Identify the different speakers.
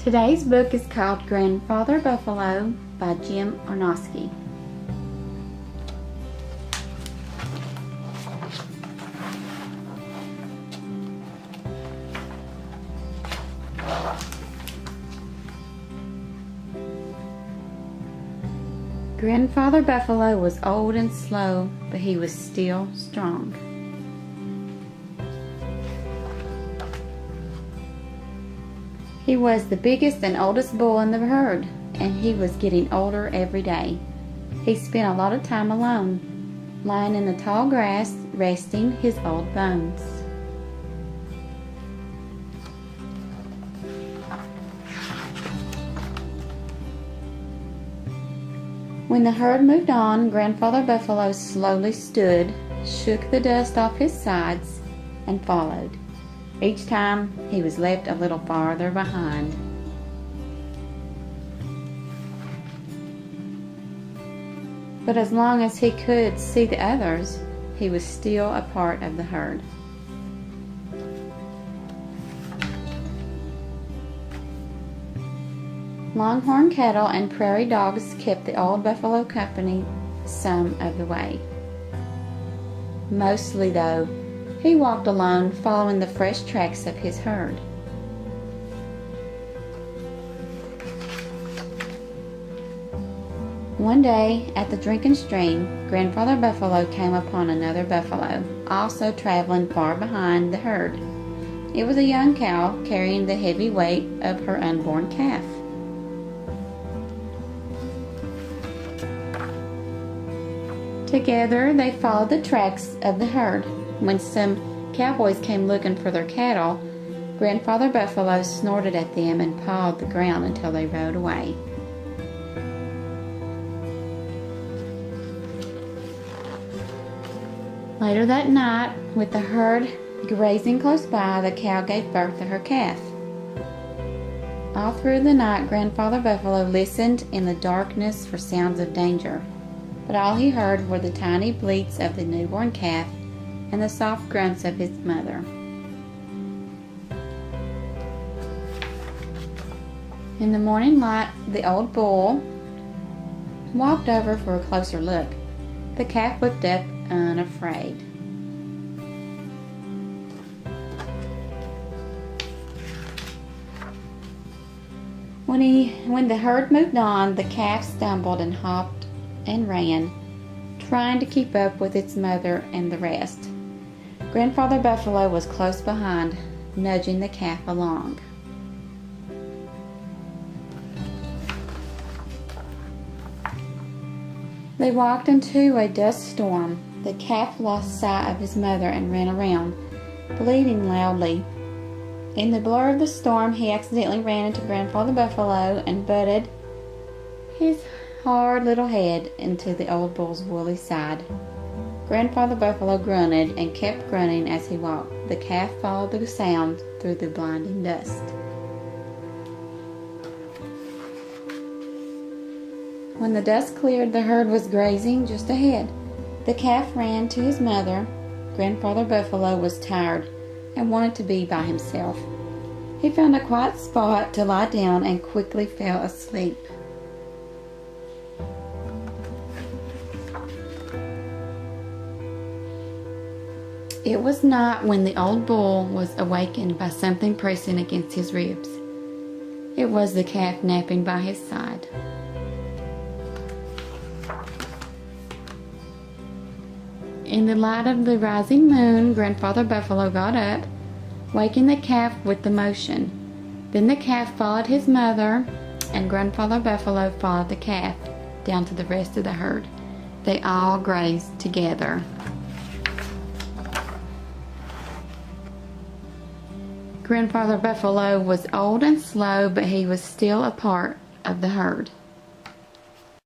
Speaker 1: Today's book is called Grandfather Buffalo by Jim Arnosky. Grandfather Buffalo was old and slow, but he was still strong. He was the biggest and oldest bull in the herd, and he was getting older every day. He spent a lot of time alone, lying in the tall grass, resting his old bones. When the herd moved on, Grandfather Buffalo slowly stood, shook the dust off his sides, and followed. Each time, he was left a little farther behind. But as long as he could see the others, he was still a part of the herd. Longhorn cattle and prairie dogs kept the old buffalo company some of the way. Mostly, though, he walked alone, following the fresh tracks of his herd. One day, at the drinking stream, Grandfather Buffalo came upon another buffalo, also traveling far behind the herd. It was a young cow carrying the heavy weight of her unborn calf. Together, they followed the tracks of the herd. When some cowboys came looking for their cattle, Grandfather Buffalo snorted at them and pawed the ground until they rode away. Later that night, with the herd grazing close by, the cow gave birth to her calf. All through the night, Grandfather Buffalo listened in the darkness for sounds of danger, but all he heard were the tiny bleats of the newborn calf and the soft grunts of his mother. In the morning light, the old bull walked over for a closer look. The calf looked up unafraid. When the herd moved on, the calf stumbled and hopped and ran, trying to keep up with its mother and the rest. Grandfather Buffalo was close behind, nudging the calf along. They walked into a dust storm. The calf lost sight of his mother and ran around, bleating loudly. In the blur of the storm, he accidentally ran into Grandfather Buffalo and butted his hard little head into the old bull's woolly side. Grandfather Buffalo grunted and kept grunting as he walked. The calf followed the sound through the blinding dust. When the dust cleared, the herd was grazing just ahead. The calf ran to his mother. Grandfather Buffalo was tired and wanted to be by himself. He found a quiet spot to lie down and quickly fell asleep. It was night when the old bull was awakened by something pressing against his ribs. It was the calf napping by his side. In the light of the rising moon, Grandfather Buffalo got up, waking the calf with the motion. Then the calf followed his mother, and Grandfather Buffalo followed the calf down to the rest of the herd. They all grazed together. Grandfather Buffalo was old and slow, but he was still a part of the herd.